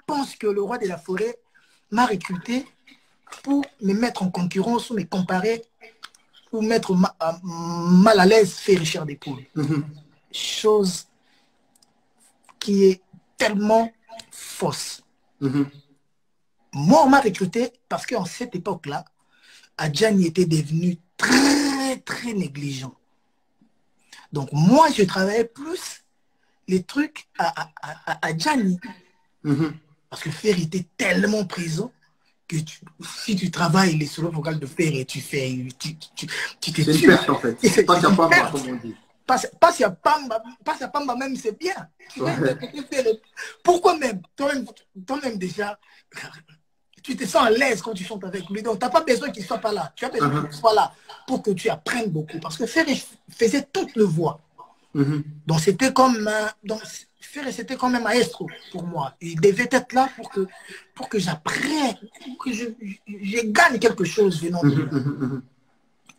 pense que le roi de la forêt m'a recruté pour me mettre en concurrence ou me comparer, pour mettre mal à l'aise faire Richard des Poules. Chose qui est tellement fausse. Moi, on m'a recruté parce qu'en cette époque-là, Adjani était devenu très, très négligent. Donc, moi, je travaillais plus les trucs à Adjani. Parce que Fer était tellement présent que si tu travailles les solos vocales de Fer et tu fais... Tu te c'est une perte, en fait. C'est pas comme on dit. Passe à Pamba même, c'est bien. Pourquoi même toi-même déjà, tu te sens à l'aise quand tu chantes avec lui. Donc, tu n'as pas besoin qu'il ne soit pas là. Tu as besoin qu'il soit là pour que tu apprennes beaucoup. Parce que Ferré faisait toute le voix. Donc, c'était comme... Ferré, c'était comme un maestro pour moi. Il devait être là pour que j'apprenne, pour que je gagne quelque chose venant de là.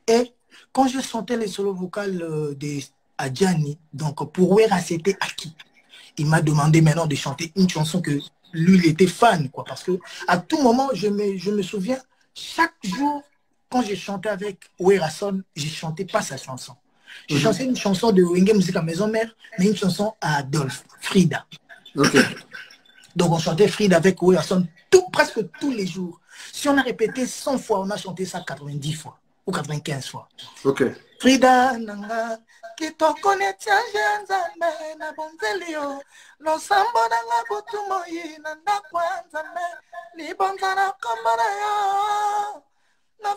Et quand je chantais les solos vocales de Adjani, donc pour Wera, c'était acquis. Il m'a demandé maintenant de chanter une chanson que lui, il était fan, quoi. Parce que à tout moment, je me souviens, chaque jour, quand je chantais avec Werason, je ne chantais pas sa chanson. Je chantais une chanson de Wenge Musique à Maison Mère, mais une chanson à Adolphe, Frida. Donc on chantait Frida avec Werason presque tous les jours. Si on a répété 100 fois, on a chanté ça 90 fois ou 95 fois. Frida nanga kitoko netiaje nzambe na bonzelio losambo nanga butumoyi na ndakwa nzambe libonza na kombo na yo na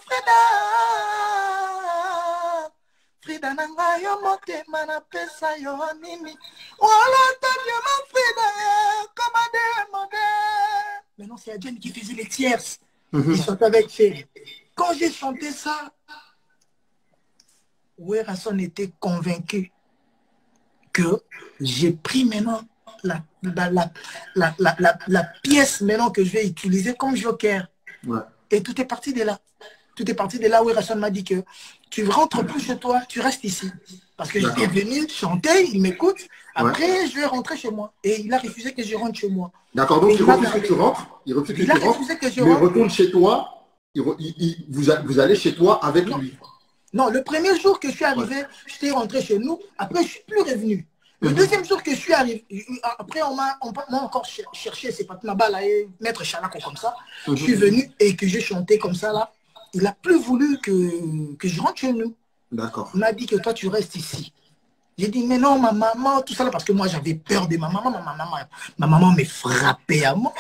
Frida nanga yo motema na pesa yo nini wala tabia ma Frida comme demandé. Maintenant c'est Adjani qui faisait les tierces. Il chantait avec Ferré. Quand j'ai chanté ça, Werason était convaincu que j'ai pris maintenant la pièce maintenant que je vais utiliser comme joker. Et tout est parti de là. Tout est parti de là où Werason m'a dit que tu ne rentres plus chez toi, tu restes ici. Parce que j'étais venu chanter, il m'écoute, après je vais rentrer chez moi. Et il a refusé que je rentre chez moi. D'accord, donc il refuse que tu rentres, il a refusé que je rentre, mais retourne chez toi, vous allez chez toi avec lui. Non, le premier jour que je suis arrivé, j'étais rentré chez nous, après je ne suis plus revenu. Le deuxième jour que je suis arrivé, après on m'a encore cherché, c'est pas là-bas, là, mettre Chalako comme ça. Je suis venu et que j'ai chanté comme ça là. Il n'a plus voulu que je rentre chez nous. D'accord. Il m'a dit que toi tu restes ici. J'ai dit mais non, ma maman, tout ça là, parce que moi j'avais peur de ma maman. Ma maman me frappait à mort.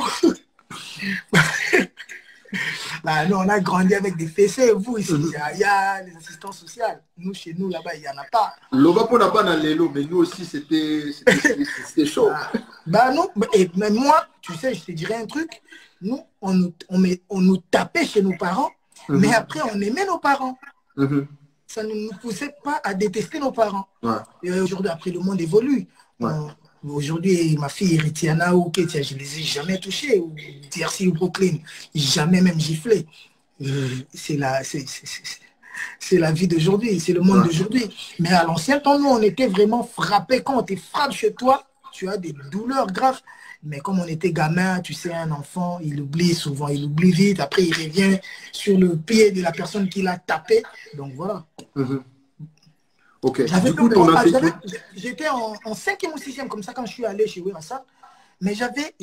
Bah, nous, on a grandi avec des fessées. Vous, ici, il y a les assistants sociaux. Nous, chez nous, là-bas, il n'y en a pas. L'Obapo n'a pas dans l'élo, mais nous aussi, c'était chaud. Bah, non, et même moi, tu sais, je te dirais un truc. Nous, on nous tapait chez nos parents, mais après, on aimait nos parents. Ça ne nous poussait pas à détester nos parents. Et aujourd'hui, après, le monde évolue. Aujourd'hui, ma fille Ritiana ou Ketia, je ne les ai jamais touchés, ou TRC ou Brooklyn, jamais même giflé. C'est la vie d'aujourd'hui, c'est le monde d'aujourd'hui. Mais à l'ancien temps, nous, on était vraiment frappés. Quand on te frappe chez toi, tu as des douleurs graves. Mais comme on était gamin, tu sais, un enfant, il oublie souvent, il oublie vite. Après, il revient sur le pied de la personne qui l'a tapé. Donc voilà. J'étais en 5e ou 6e comme ça quand je suis allé chez Werason, mais j'avais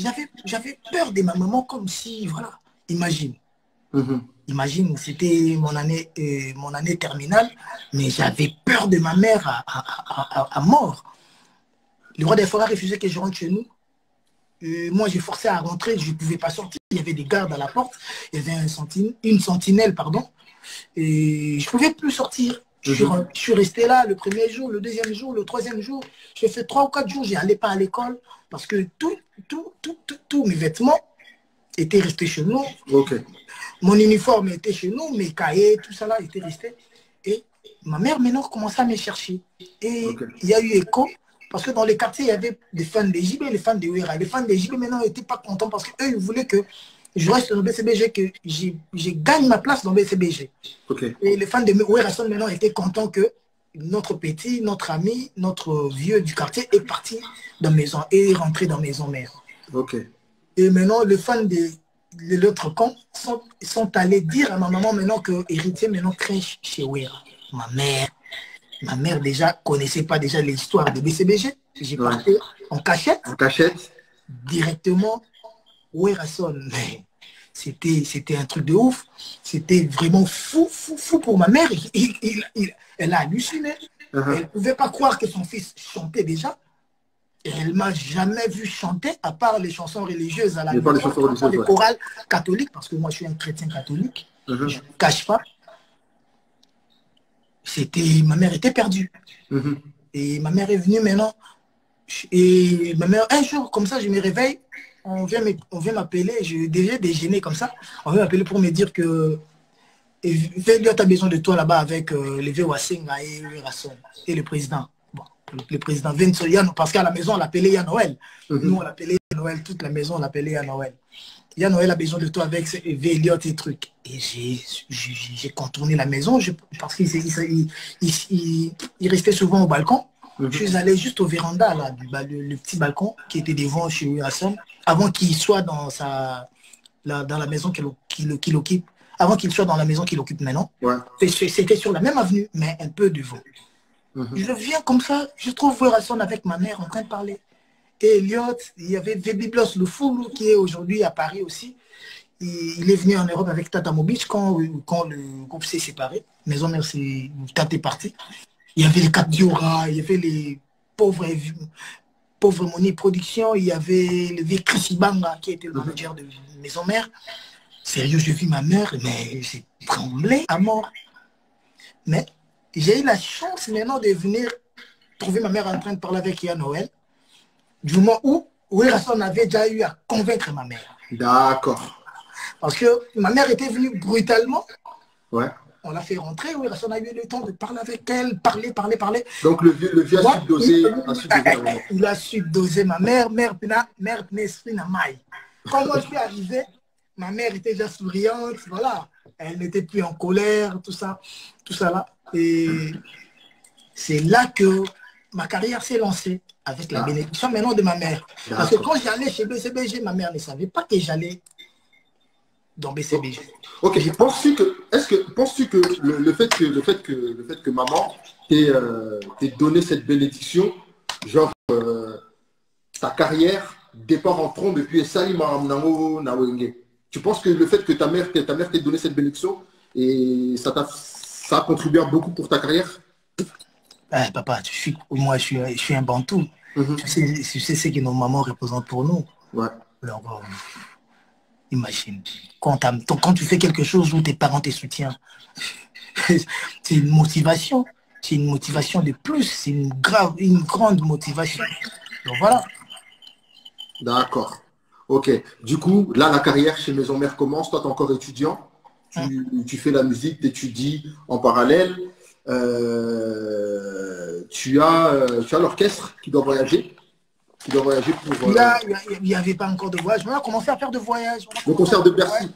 peur de ma maman comme si, voilà, imagine. Imagine, c'était mon année terminale, mais j'avais peur de ma mère à mort. Le roi des forêts a refusé que je rentre chez nous. Moi, j'ai forcé à rentrer, je ne pouvais pas sortir. Il y avait des gardes à la porte, il y avait une sentinelle, pardon, et je ne pouvais plus sortir. Je suis resté là le premier jour, le deuxième jour, le troisième jour. J'ai fait 3 ou 4 jours, je n'allais pas à l'école parce que tous mes vêtements étaient restés chez nous. Mon uniforme était chez nous, mes cahiers, tout ça là était resté. Et ma mère maintenant commençait à me chercher. Et il y a eu écho parce que dans les quartiers, il y avait des fans de JB et les fans de Wera. Les fans de JB maintenant n'étaient pas contents parce qu'eux, ils voulaient que je reste dans le BCBG, que je gagne ma place dans le BCBG. Et les fans de Werason maintenant étaient contents que notre petit, notre ami, notre vieux du quartier est parti dans maison et est rentré dans maison mère. Et maintenant, les fans de l'autre camp sont allés dire à ma maman maintenant que héritier maintenant crèche chez Wera. Ma mère déjà connaissait pas déjà l'histoire de BCBG. J'ai parti en cachette. En cachette. Directement, Wera sonne. C'était un truc de ouf. C'était vraiment fou pour ma mère. Elle a halluciné. Elle ne pouvait pas croire que son fils chantait déjà. Et elle ne m'a jamais vu chanter, à part les chansons religieuses à la maison, les chorales catholiques, parce que moi je suis un chrétien catholique. Je ne me cache pas. Ma mère était perdue. Et ma mère est venue maintenant. Et ma mère, un jour, comme ça, je me réveille. On vient m'appeler, je devais déjeuner comme ça. On vient m'appeler pour me dire que Vélio a besoin de toi là-bas avec les Wasenga et Rasson et le président. Bon, le président Vincent Yann, parce qu'à la maison, on l'appelait Yann Noël. Nous, on l'appelait Yann Noël, toute la maison, on l'appelait Yann Noël. Yann Noël a besoin de toi avec Vélio et trucs. Et j'ai contourné la maison parce qu'il restait souvent au balcon. Je suis allé juste au véranda, là, le petit balcon qui était devant chez Wilson, avant qu'il soit dans la maison qu'il occupe, avant qu'il soit dans la maison qu'il occupe maintenant. C'était sur la même avenue, mais un peu devant. Je viens comme ça, je trouve Wilson avec ma mère en train de parler. Et Elliot, il y avait Vébiblos le fou qui est aujourd'hui à Paris aussi. Il est venu en Europe avec Tata Mobic quand le groupe s'est séparé. Maison mère, Tata est parti. Il y avait les Cap Diora, il y avait les pauvres Money Production, il y avait le vieux Chris Banga qui était le manager de Maison Mère. Sérieux, j'ai vu ma mère, mais j'ai tremblé à mort. Mais j'ai eu la chance maintenant de venir trouver ma mère en train de parler avec Yann Noël, du moment où Wilson avait déjà eu à convaincre ma mère. D'accord. Parce que ma mère était venue brutalement. Ouais. On l'a fait rentrer, Wilson a eu le temps de parler avec elle, parler. Donc le vieux a subdosé. Il a subdosé ma mère, mère n'esprit n'a maille. Quand moi je suis arrivé, ma mère était déjà souriante, voilà. Elle n'était plus en colère, tout ça là. Et c'est là que ma carrière s'est lancée, avec la bénédiction maintenant de ma mère. Parce que quand j'allais chez BCBG, ma mère ne savait pas que j'allais dans BCBG. Ok, penses-tu que le fait que maman t'ait donné cette bénédiction, genre ta carrière départ en trombe et puis Salim Maramnango Nawenge, tu penses que le fait que ta mère t'ait donné cette bénédiction et ça a contribué beaucoup pour ta carrière? Papa, moi je suis un bantou. Tu sais ce que nos mamans représentent pour nous. Ouais. Alors, imagine, quand tu fais quelque chose où tes parents te soutiennent, c'est une motivation. C'est une motivation de plus. C'est une grande motivation. Donc voilà. D'accord. Ok. Du coup, là, la carrière chez Maison Mère commence. Toi, tu es encore étudiant. Tu fais la musique, tu étudies en parallèle. Tu as l'orchestre qui doit voyager. Pour... Il n'y avait pas encore de voyage. On a commencé à faire de voyages. Le concert de Bercy.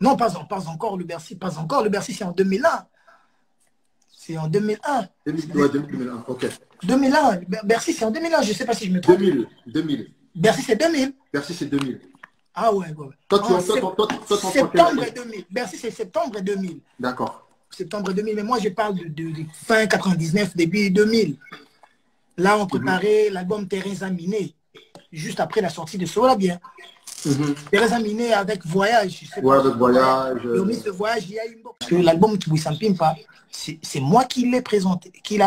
Non, pas encore le Bercy. Pas encore. Le Bercy, c'est en 2001. C'est en 2001. 2001, ok. 2001. Bercy, c'est en 2001. Je ne sais pas si je me trompe. 2000. Bercy, c'est 2000. Bercy, c'est 2000. Ah ouais. Septembre 2000. Bercy, c'est septembre 2000. D'accord. Septembre 2000. Mais moi, je parle de fin 99, début 2000. Là, on préparait l'album Teresa Miné, juste après la sortie de Sola Bien. Teresa Miné avec Voyage. Avec Voyage. Le Voyage, il y a une box. Parce que l'album Tibouissam Pimpa, c'est moi qui l'ai présenté, c'est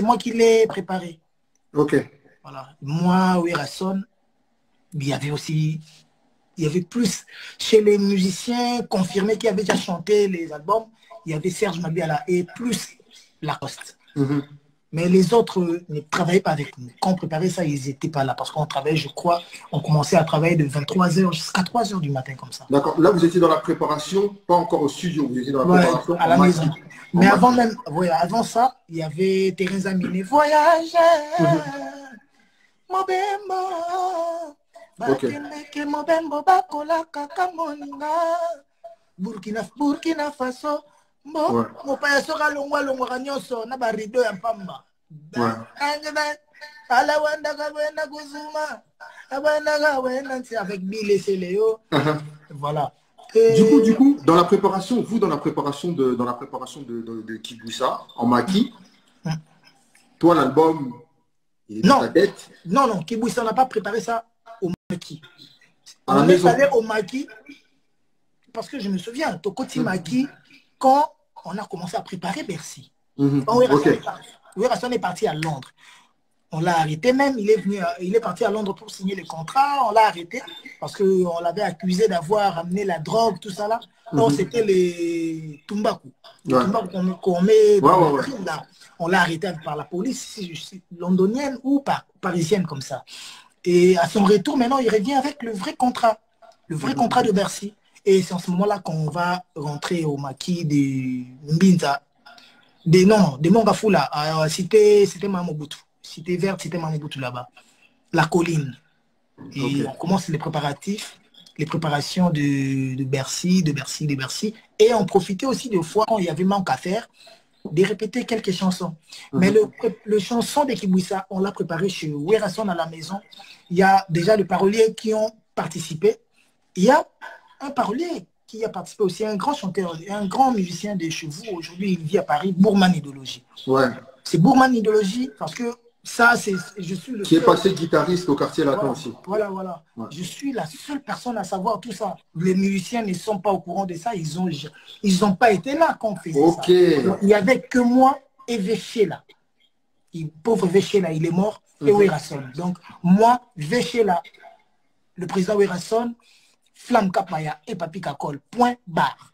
moi qui l'ai préparé. Ok. Voilà. Moi, Werason, il y avait plus chez les musiciens confirmés qui avaient déjà chanté les albums, il y avait Serge Mabiala et plus Lacoste. Mais les autres ne travaillaient pas avec nous. Quand on préparait ça, ils n'étaient pas là. Parce qu'on travaillait, je crois, on commençait à travailler de 23h jusqu'à 3h du matin comme ça. D'accord. Là, vous étiez dans la préparation, pas encore au studio, vous étiez dans la préparation à la maison. Mais avant ça, il y avait Teresa Miné, Voyage, Mobembo, Bakemeke Mobembo, Bakola Kaka Moninga, Burkina Faso. Bon, mon père sera longo ranyoso na barido ya pamba. avec Bill et Céléo. Voilà. Du coup, dans la préparation, de Kiboussa, en maquis, toi, l'album, il est dans ta tête? Non, Kiboussa n'a pas préparé ça au maquis. À la On est maison. allé au maquis, parce que je me souviens, Tokoti maquis, quand on a commencé à préparer Bercy. Quand Werrason est parti à Londres. On l'a arrêté même, il est parti à Londres pour signer le contrat, on l'a arrêté parce qu'on l'avait accusé d'avoir amené la drogue, tout ça là. Donc c'était les Tumbaku. Les Tumbaku qu'on met dans le crime là. On l'a arrêté par la police londonienne ou parisienne comme ça. Et à son retour, maintenant, il revient avec le vrai contrat de Bercy. Et c'est en ce moment-là qu'on va rentrer au maquis de Mbinza. De Mongafula, c'était Mamobutu. Cité verte, c'était Mamobutu là-bas. La colline. Et on commence les préparations de Bercy. Et on profitait aussi des fois quand il y avait manque à faire, de répéter quelques chansons. Mais le chanson de Kiboussa, on l'a préparé chez Werrason à la maison. Il y a déjà les paroliers qui ont participé. Il y a un parolier qui a participé aussi, un grand chanteur, un grand musicien de chez vous. Aujourd'hui, il vit à Paris, Bourman Idéologie. Ouais. C'est Bourman Idéologie parce que ça, je suis le qui est passé guitariste au quartier latin aussi. Voilà. Ouais. Je suis la seule personne à savoir tout ça. Les musiciens ne sont pas au courant de ça. Ils ont pas été là quand on faisait ça. Donc, il n'y avait que moi et Véchéla. Pauvre Véchéla, il est mort. Et Werrason. Donc, moi, Véchéla, le président Werrason, Flamme Kapaya et Papi Kakol. Point barre.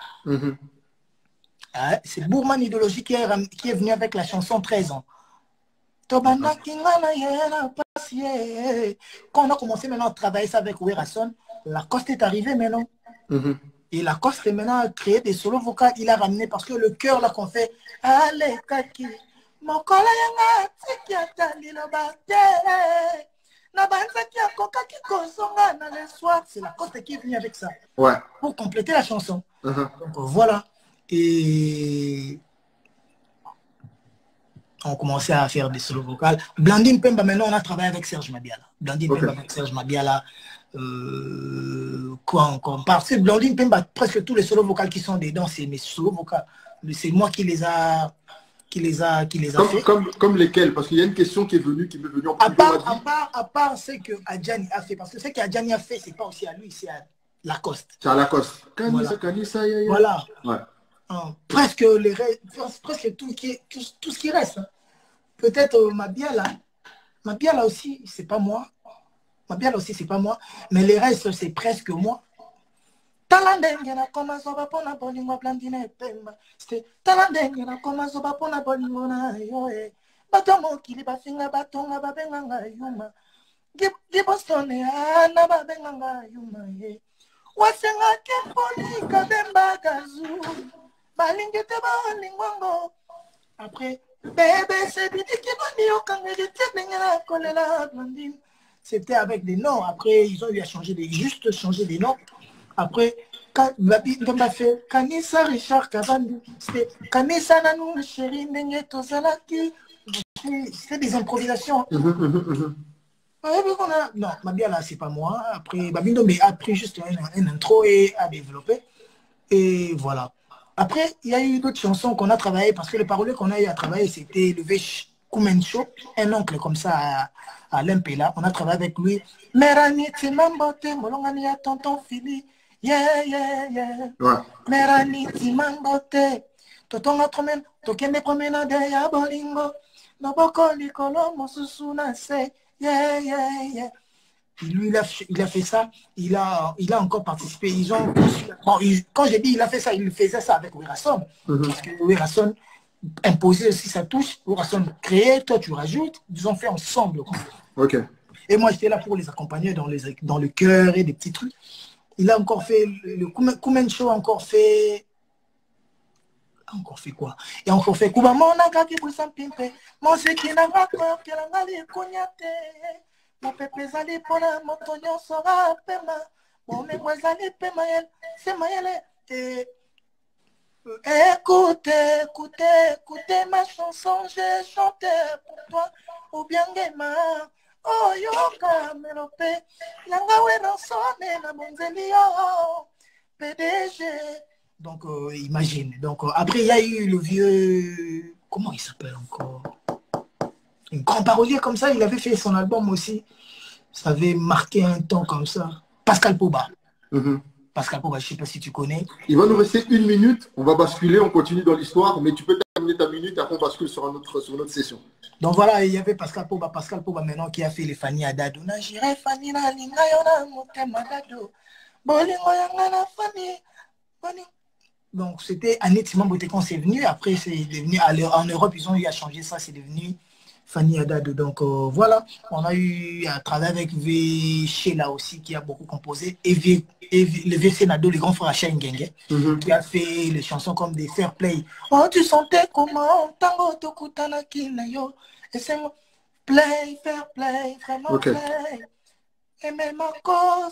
C'est Bourman Idéologie qui est venu avec la chanson 13 ans. Quand on a commencé maintenant à travailler ça avec Werrason, Lacoste est arrivé maintenant. Et Lacoste est maintenant à créer des solos vocaux. Il a ramené parce que le cœur là qu'on fait, allez, kaki, mon c'est Lacoste qui est venu avec ça. Ouais. Pour compléter la chanson. Donc voilà. Et on commençait à faire des solos vocales. Blandine Pemba, maintenant on a travaillé avec Serge Mabiala. Blandine Pemba avec Serge Mabiala. Quoi encore? Parce que Blandine Pemba, presque tous les solos vocales qui sont dedans, c'est mes solos vocales. C'est moi qui les a fait. Comme lesquels? Parce qu'il y a une question qui m'est venue en privé. À part ce que Adjani a fait. Parce que ce qu'Adjani a fait, c'est pas aussi à lui, c'est à Lacoste. C'est à Lacoste. Voilà. Ouais. Presque tout ce qui reste. Hein. Peut-être Mabiala aussi, c'est pas moi. Mabiala aussi, c'est pas moi. Mais les restes, c'est presque moi. Talandengena koma zoba pona bolingo Blandine Pemba. C'était Talandengena koma zoba pona bolingo na yoe. Batomo kili bafinga batonga babenganga yuma. Gibostone ana babenganga yuma ye. Wasenga kepoli kabemba gazu. Balingete balingwango. Après, bébé c'est bidi kiboni okangeli tebengela kolela Blandine. C'était avec des noms. Après, ils ont eu à changer des noms. Après, quand on a fait Kanisa Richard Kavandu, c'était Kanisa Nanou Chéri Nenge Tozalaki. C'était des improvisations. Non, Mabiala, c'est pas moi. Après, Babindo a pris juste un intro et a développé. Et voilà. Après, il y a eu d'autres chansons qu'on a travaillées parce que le parolier qu'on a eu à travailler, c'était le Vesh Koumencho, un oncle comme ça à l'Impela. On a travaillé avec lui. Merani Timambote, Molongani à tonton Philly. Yeah. Merani Timambote, Toton notre même, Tokende promenade ya bolingo. Noboko likolo mosusuna se. Yeah. Lui, il a fait ça. Il a encore participé. Quand j'ai dit il a fait ça, il faisait ça avec Werrason. Parce que Werrason imposait aussi sa touche. Werrason créait, toi tu rajoutes. Ils ont fait ensemble. Ok. Et moi, j'étais là pour les accompagner dans le cœur et des petits trucs. Il a encore fait le Koumen Show, encore fait quoi? Et encore fait Kuba Monaka qui pour s'empimper. Mon qui n'a pas peur, qui n'a pas les cognatés. Mon pépé zali pour la montagne sera pema. Mon mémoire zali pema, c'est maëlle. Écoutez ma chanson, j'ai chanté pour toi. Ou bien Gema, Oh, yoka, melope. Langawe no sonne, na bonzeli, oh, PDG. Donc, imagine. Donc, après, il y a eu le vieux... Comment il s'appelle encore? Un grand parolier comme ça, il avait fait son album aussi. Ça avait marqué un temps comme ça. Pascal Poba. Pascal Poba, je ne sais pas si tu connais. Il va nous rester 1 minute. On va basculer, on continue dans l'histoire, mais tu peux terminer ta minute, après on bascule sur une autre session. Donc voilà, il y avait Pascal Poba maintenant qui a fait les Fanny Adado. J'irai Fanny na linga yona motema dado. Bolingo yanga Fanny. Donc c'était Annette Simon Boté quand c'est venu. Après c'est devenu, en Europe ils ont eu à changer ça, c'est devenu Fanny Adado. Donc voilà, on a eu à travailler avec V. Sheila aussi qui a beaucoup composé. Et le VC Nado, les grands frères Achai Ngenge, qui a fait les chansons comme des Fair Play. Oh, tu sentais comment Tango Tokutana Kinayo. Et c'est play, fair play, vraiment play. Et même encore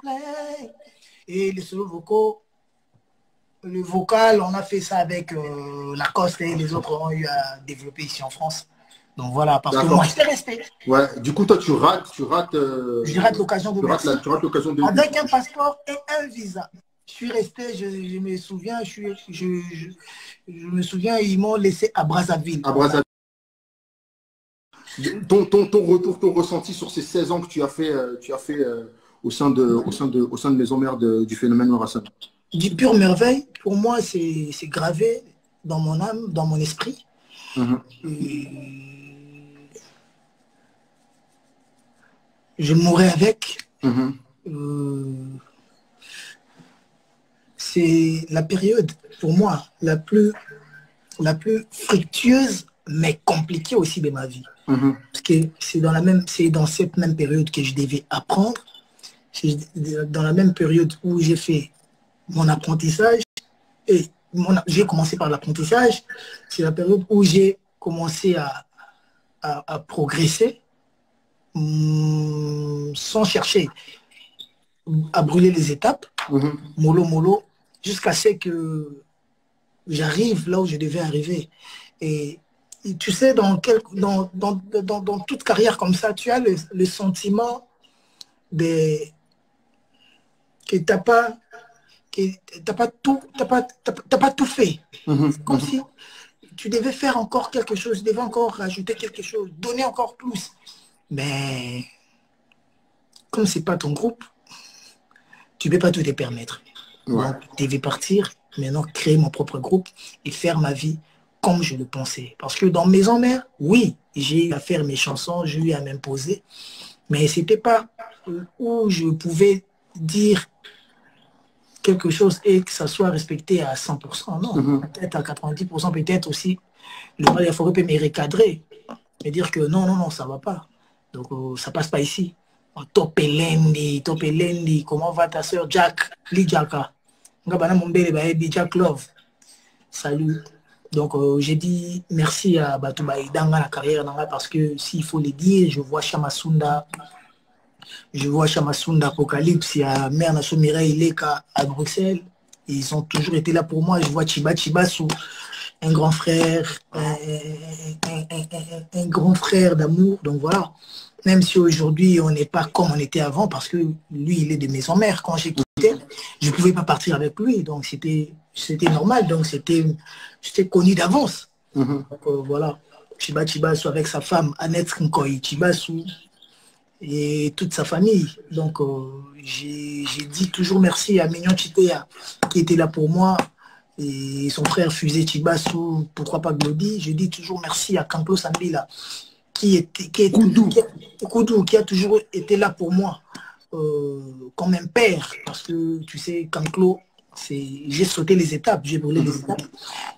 play. Et les solos vocaux. Le vocal, on a fait ça avec Lacoste et les autres ont eu à développer ici en France. Donc voilà, parce que moi, j'étais resté. Ouais, du coup, toi, tu rates je rate l'occasion de merci. Tu rates l'occasion de... Avec un passeport et un visa. Je suis resté, je me souviens, je me souviens, ils m'ont laissé à Brazzaville. À Brazzaville. Ton retour, ton ressenti sur ces 16 ans que tu as fait, au sein de Maison Mère du phénomène Nourassan. Du pure merveille, pour moi, c'est gravé dans mon âme, dans mon esprit. Je mourrai avec. C'est la période, pour moi, la plus fructueuse, mais compliquée aussi de ma vie. Parce que c'est dans cette même période que je devais apprendre. C'est dans la même période où j'ai fait mon apprentissage. Et j'ai commencé par l'apprentissage. C'est la période où j'ai commencé à progresser sans chercher à brûler les étapes, mollo, jusqu'à ce que j'arrive là où je devais arriver. Et tu sais, dans toute carrière comme ça, tu as le sentiment que tu n'as pas tout fait. Comme si tu devais faire encore quelque chose, tu devais encore rajouter quelque chose, donner encore plus. Mais comme ce n'est pas ton groupe, tu ne peux pas tout te permettre. Donc, je devais partir, maintenant créer mon propre groupe et faire ma vie comme je le pensais. Parce que dans Maison Mère, oui, j'ai eu à faire mes chansons, j'ai eu à m'imposer, mais ce n'était pas où je pouvais dire quelque chose et que ça soit respecté à 100%. Non, peut-être à 90%, peut-être aussi, le roi de la forêt peut me recadrer, me dire que non, ça ne va pas. Donc, ça ne passe pas ici. Topelendi, comment va ta soeur Jack, Lidjaka? Jack Love. Salut. Donc, j'ai dit merci à Batoubaï dans la carrière, parce que s'il faut le dire, je vois Chamasunda Apocalypse, il y a Mère Nation Mireille Leka à Bruxelles. Ils ont toujours été là pour moi. Je vois Chibassou, un grand frère, un grand frère d'amour. Donc voilà. Même si aujourd'hui, on n'est pas comme on était avant, parce que lui, il est de Maison Mère. Quand j'ai quitté, je ne pouvais pas partir avec lui. Donc, c'était normal. Donc, j'étais connu d'avance. Donc, voilà. Chibassou avec sa femme, Annette Nkoy, Chibassou et toute sa famille. Donc, j'ai dit toujours merci à Mignon Chitea, qui était là pour moi, et son frère Fusé Chibassou, pourquoi pas Glody. Je dis toujours merci à Kanklo Sambila, qui a toujours été là pour moi comme un père, parce que tu sais, Kanklo, j'ai sauté les étapes, j'ai brûlé les étapes.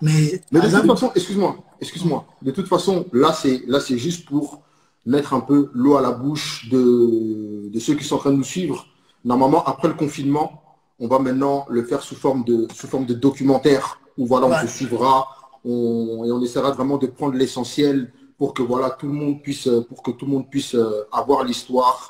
Mais de toute façon, excuse-moi, de toute façon, là c'est juste pour mettre un peu l'eau à la bouche de ceux qui sont en train de nous suivre. Normalement, après le confinement, on va maintenant le faire sous forme de documentaire, où voilà, on se suivra, et on essaiera vraiment de prendre l'essentiel pour que voilà, tout le monde puisse avoir l'histoire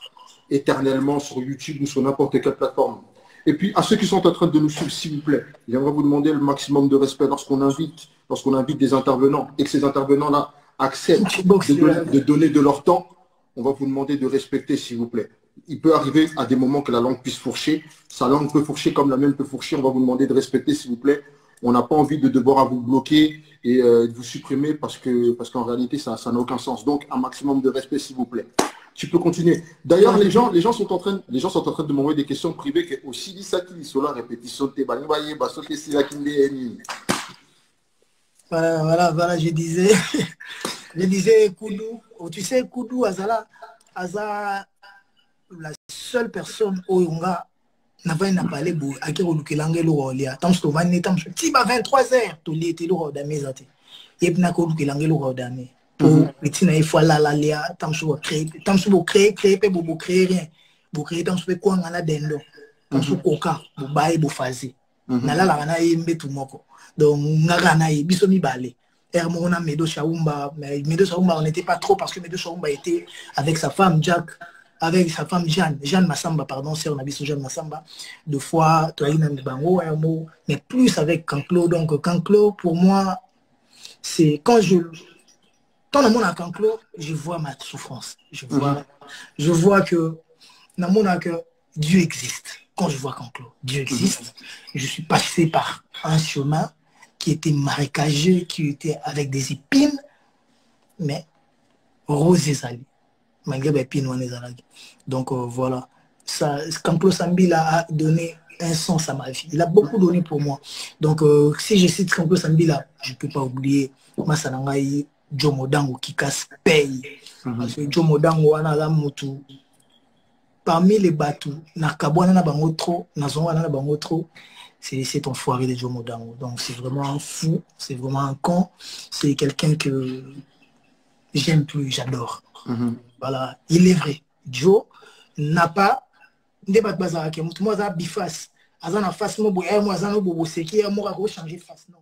éternellement sur YouTube ou sur n'importe quelle plateforme. Et puis, à ceux qui sont en train de nous suivre, s'il vous plaît, j'aimerais vous demander le maximum de respect lorsqu'on invite des intervenants, et que ces intervenants-là acceptent de donner de leur temps. on va vous demander de respecter, s'il vous plaît. Il peut arriver à des moments que la langue puisse fourcher. Sa langue peut fourcher comme la mienne peut fourcher. On va vous demander de respecter, s'il vous plaît. On n'a pas envie de devoir vous bloquer et de vous supprimer parce qu'en réalité, ça n'a aucun sens. Donc, un maximum de respect, s'il vous plaît. Tu peux continuer. D'ailleurs, les gens sont en train de m'envoyer des questions privées que aussi sur la répétition de voilà, je disais Koudou. Tu sais, Koudou, Azala, la seule personne où on a n'a pas parlé pour acquérir le langue l'oral. Tant que tu vas n'être si 23 heures, tu l'es tu l'oral d'amé zate. Et puis n'a qu'au que langue l'oral d'amé. Pour petit na il faut la lia tant que créer pour créer rien. Pour créer tant que quoi on a dendo. Tant que coca pour bailler pour fazer. Na la na yembe tout moko. Donc ngara na biso mi balé. Hermona Medo Chaoumba on n'était pas trop parce que Medo Chaoumba était avec sa femme Jack. Avec sa femme Jeanne Massamba, pardon, c'est on a vu Jeanne Massamba, deux fois, mais plus avec Canclo. Donc Canclo, pour moi, c'est quand le monde à Canclo, je vois ma souffrance. Je vois que dans mon cœur, Dieu existe. Quand je vois Canclo, Dieu existe. Je suis passé par un chemin qui était marécageux, qui était avec des épines, mais rose et salé. Donc voilà, Canclo Sambila a donné un sens à ma vie. Il a beaucoup donné pour moi. Donc si je cite Canclo Sambila, je ne peux pas oublier Masanangaï, Jomo Dango qui casse paye. Parce que Jomo Dango, parmi les bateaux, c'est ton foiré de Jomo Dango. Donc c'est vraiment un fou, c'est vraiment un con. C'est quelqu'un que j'aime plus, j'adore. Voilà, il est vrai. Joe n'a pas de base à moi, bifas. Azana face, moi, moi, azana bobo, c'est qui est moi à changer face. Non.